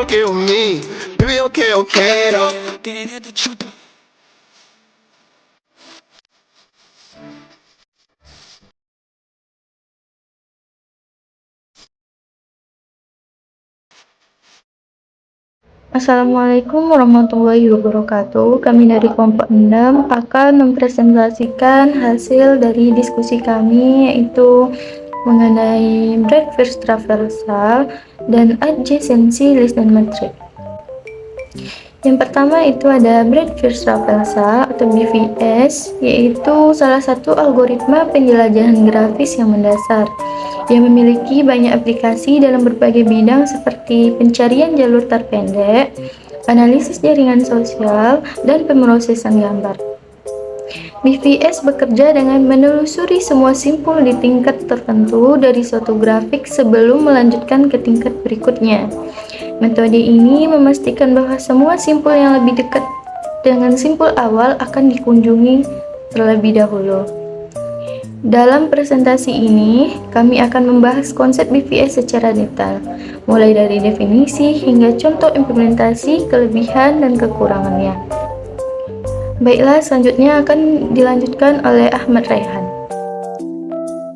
okay with me. Baby, okay, okay, though. Assalamualaikum warahmatullahi wabarakatuh. Kami dari kelompok 6 akan mempresentasikan hasil dari diskusi kami, yaitu mengenai breadth first traversal dan adjacency Listed matrix. Yang pertama itu ada breadth first traversal atau BFS, yaitu salah satu algoritma penjelajahan grafis yang mendasar yang memiliki banyak aplikasi dalam berbagai bidang seperti pencarian jalur terpendek, analisis jaringan sosial, dan pemrosesan gambar. BVS bekerja dengan menelusuri semua simpul di tingkat tertentu dari suatu grafik sebelum melanjutkan ke tingkat berikutnya. Metode ini memastikan bahwa semua simpul yang lebih dekat dengan simpul awal akan dikunjungi terlebih dahulu. Dalam presentasi ini, kami akan membahas konsep BVS secara detail, mulai dari definisi hingga contoh implementasi, kelebihan, dan kekurangannya. Baiklah, selanjutnya akan dilanjutkan oleh Ahmad Raihan.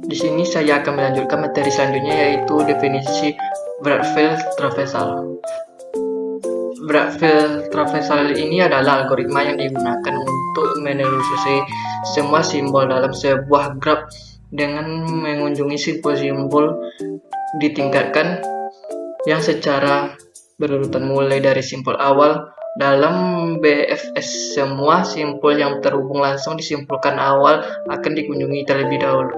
Di sini saya akan melanjutkan materi selanjutnya, yaitu definisi breadth first traversal. Breadth first traversal ini adalah algoritma yang digunakan untuk menelusuri semua simbol dalam sebuah graf dengan mengunjungi simpul-simpul ditingkatkan yang secara berurutan mulai dari simpul awal. Dalam BFS, semua simpul yang terhubung langsung disimpulkan awal akan dikunjungi terlebih dahulu.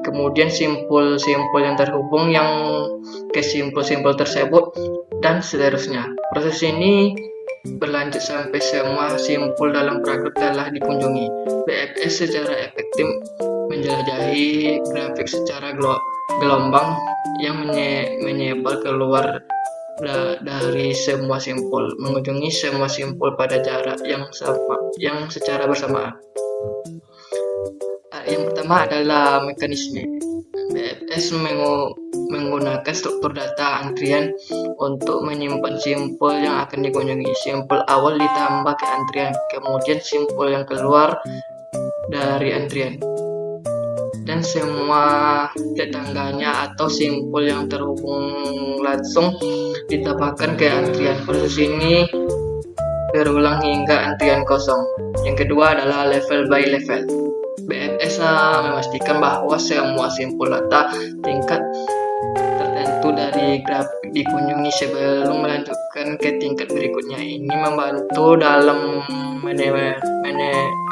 Kemudian simpul-simpul yang terhubung yang ke simpul-simpul tersebut, dan seterusnya. Proses ini berlanjut sampai semua simpul dalam paragraf telah dikunjungi. BFS secara efektif menjelajahi grafik secara gelombang yang menyebar keluar dari semua simpul, mengunjungi semua simpul pada jarak yang secara bersamaan. Yang pertama adalah mekanisme. BFS menggunakan struktur data antrian untuk menyimpan simpul yang akan dikunjungi. Simpul awal ditambah ke antrian, kemudian simpul yang keluar dari antrian, dan semua tetangganya atau simpul yang terhubung langsung ditambahkan ke antrian. Proses ini berulang hingga antrian kosong. Yang kedua adalah level by level. BFS memastikan bahwa semua simpul data tingkat tertentu dari grafik dikunjungi sebelum melanjutkan ke tingkat berikutnya. Ini membantu dalam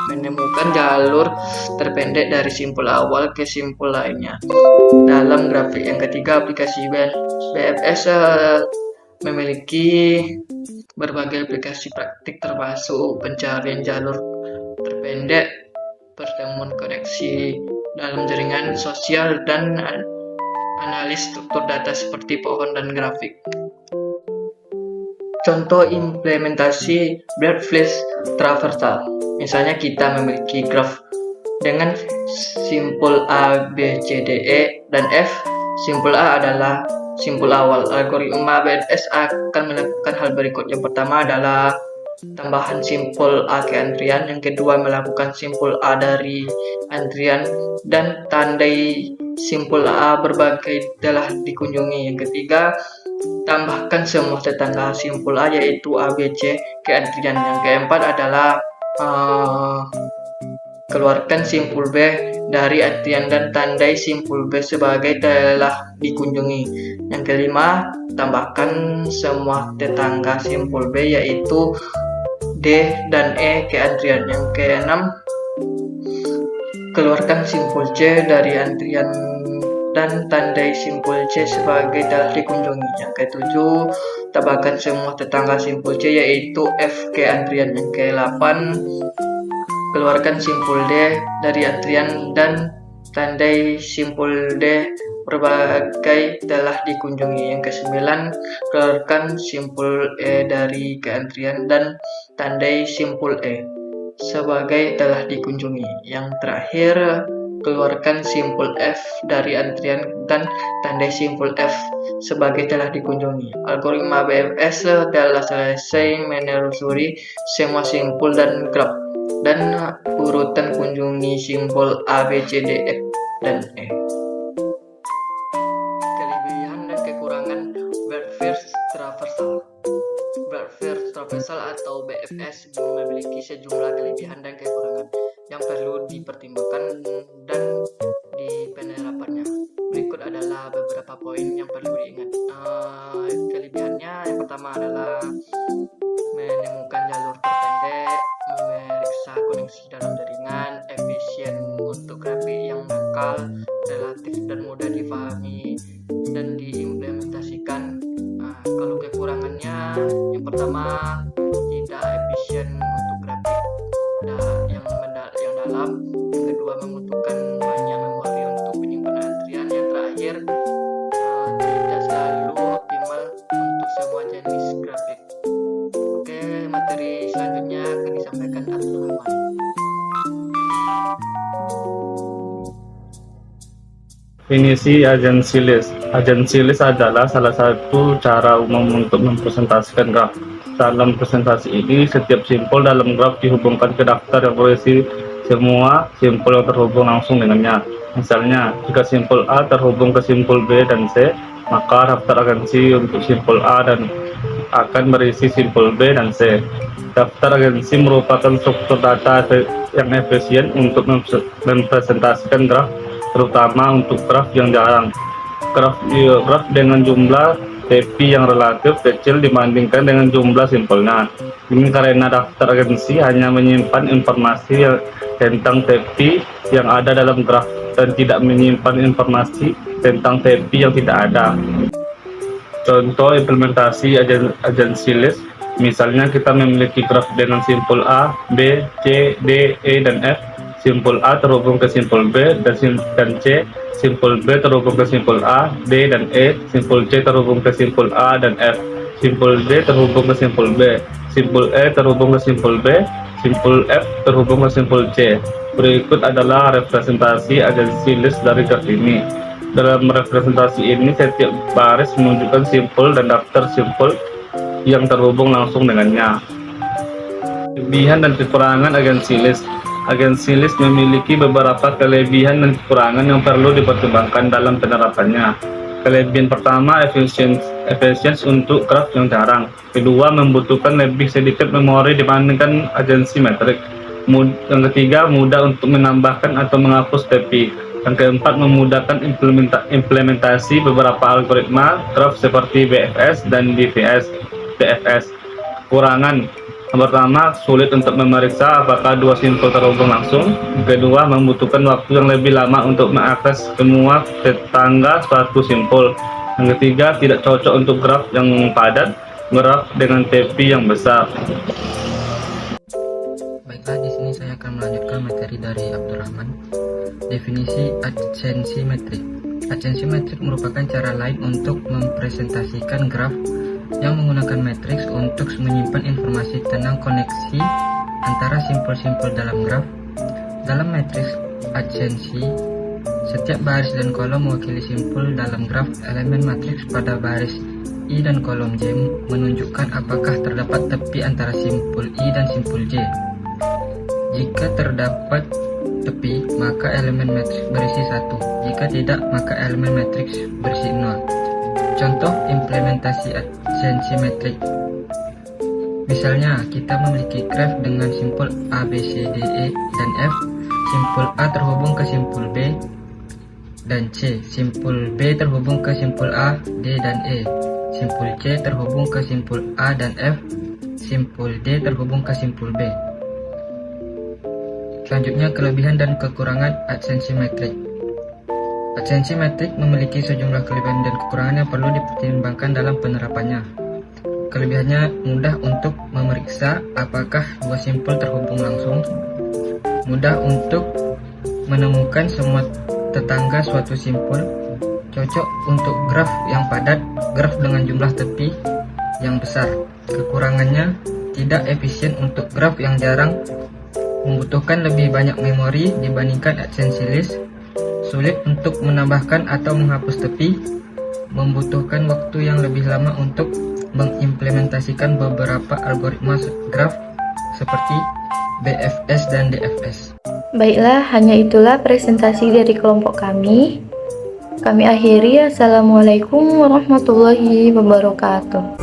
menemukan jalur terpendek dari simpul awal ke simpul lainnya dalam grafik. Yang ketiga, aplikasi BFS memiliki berbagai aplikasi praktik, termasuk pencarian jalur terpendek, pertemuan koneksi dalam jaringan sosial, dan analis struktur data seperti pohon dan grafik. Contoh implementasi breadth first traversal. Misalnya kita memiliki graf dengan simpul A, B, C, D, E, dan F. Simpul A adalah simpul awal. Algoritma BFS akan melakukan hal berikut. Yang pertama adalah tambahan simpul A ke antrian. Yang kedua, melakukan simpul A dari antrian dan tandai simpul A berbagai telah dikunjungi. Yang ketiga, tambahkan semua tetangga simpul A, yaitu A, B, C, ke antrian. Yang keempat adalah keluarkan simpul B dari antrian dan tandai simpul B sebagai telah dikunjungi. Yang kelima, tambahkan semua tetangga simpul B, yaitu D dan E, ke antrian. Yang keenam, keluarkan simpul C dari antrian dan tandai simpul C sebagai telah dikunjungi. Yang ketujuh, tambahkan semua tetangga simpul C, yaitu F, ke antrian. Yang ke-8, keluarkan simpul D dari antrian dan tandai simpul D berbagai telah dikunjungi. Yang ke-9, keluarkan simpul E dari ke antrian dan tandai simpul E sebagai telah dikunjungi. Yang terakhir, keluarkan simpul F dari antrian dan tandai simpul F sebagai telah dikunjungi. Algoritma BFS adalah selesai menelusuri semua simpul dan graf dan urutan kunjungi simpul A, B, C, D, F, dan E. Kelebihan dan kekurangan Breadth-First Traversal. Breadth-First Traversal atau BFS memiliki sejumlah kelebihan dan kekurangan yang perlu dipertimbangkan dan di penerapannya. Berikut adalah beberapa poin yang perlu diingat. Kelebihannya yang pertama adalah menemukan jalur terpendek, memeriksa koneksi dalam jaringan, efisien untuk grafik yang nakal, relatif dan mudah dipahami dan diimplementasikan. Kalau kekurangannya, yang pertama tidak efisien untuk grafik yang dalam, yang kedua membutuhkan banyak memori untuk penyimpanan antrian, yang terakhir tidak selalu optimal untuk semua jenis grafik. Oke, materi selanjutnya akan disampaikan Abdul Rahman. Definisi agency list. Agency list adalah salah satu cara umum untuk mempresentasikan graf. Dalam presentasi ini, setiap simpul dalam graf dihubungkan ke daftar yang berisi semua simpul yang terhubung langsung dengannya. Misalnya, jika simpul A terhubung ke simpul B dan C, maka daftar agensi untuk simpul A dan akan berisi simpul B dan C. Daftar agensi merupakan struktur data yang efisien untuk mempresentasikan graf, terutama untuk graf yang jarang. Graf dengan jumlah TP yang relatif kecil dibandingkan dengan jumlah simpulnya. Ini karena daftar agensi hanya menyimpan informasi tentang TP yang ada dalam graf dan tidak menyimpan informasi tentang TP yang tidak ada. Contoh implementasi agency list, misalnya kita memiliki graf dengan simpul A, B, C, D, E, dan F. Simpul A terhubung ke simpul B dan C, simpul B terhubung ke simpul A, D, dan E, simpul C terhubung ke simpul A dan F, simpul D terhubung ke simpul B, simpul E terhubung ke simpul B, simpul F terhubung ke simpul C. Berikut adalah representasi agency list dari graf ini. Dalam representasi ini, setiap baris menunjukkan simpul dan daftar simpul yang terhubung langsung dengannya. Kelebihan dan kekurangan agency list. Agency list memiliki beberapa kelebihan dan kekurangan yang perlu dipertimbangkan dalam penerapannya. Kelebihan pertama, efisiensi untuk graf yang jarang. Kedua, membutuhkan lebih sedikit memori dibandingkan agensi metrik. Yang ketiga, mudah untuk menambahkan atau menghapus TP. Yang keempat, memudahkan implementasi beberapa algoritma graf seperti BFS dan DFS. Kekurangan: yang pertama, sulit untuk memeriksa apakah dua simpul terhubung langsung. Kedua, membutuhkan waktu yang lebih lama untuk mengakses semua tetangga suatu simpul. Yang ketiga, tidak cocok untuk graf yang padat, graf dengan TP yang besar. Baiklah, di sini saya akan melanjutkan materi dari Abdul Rahman. Definisi agency metrik. Agency metrik merupakan cara lain untuk mempresentasikan graf yang menggunakan matriks untuk menyimpan informasi tentang koneksi antara simpul-simpul dalam graf. Dalam matriks agensi, setiap baris dan kolom mewakili simpul dalam graf. Elemen matriks pada baris I dan kolom J menunjukkan apakah terdapat tepi antara simpul I dan simpul J. Jika terdapat tepi, maka elemen matriks berisi 1. Jika tidak, maka elemen matriks berisi 0. Contoh implementasi agensi metrik. Misalnya, kita memiliki graf dengan simpul A, B, C, D, E, dan F. Simpul A terhubung ke simpul B dan C. Simpul B terhubung ke simpul A, D, dan E. Simpul C terhubung ke simpul A dan F. Simpul D terhubung ke simpul B. Selanjutnya, kelebihan dan kekurangan agensi metrik. Agensi metrik memiliki sejumlah kelebihan dan kekurangan yang perlu dipertimbangkan dalam penerapannya. Kelebihannya mudah untuk memeriksa apakah dua simpul terhubung langsung, mudah untuk menemukan semua tetangga suatu simpul, cocok untuk graf yang padat, graf dengan jumlah tepi yang besar. Kekurangannya tidak efisien untuk graf yang jarang, membutuhkan lebih banyak memori dibandingkan agency list, sulit untuk menambahkan atau menghapus tepi, membutuhkan waktu yang lebih lama untuk mengimplementasikan beberapa algoritma graf seperti BFS dan DFS. Baiklah, hanya itulah presentasi dari kelompok kami. Kami akhiri. Assalamualaikum warahmatullahi wabarakatuh.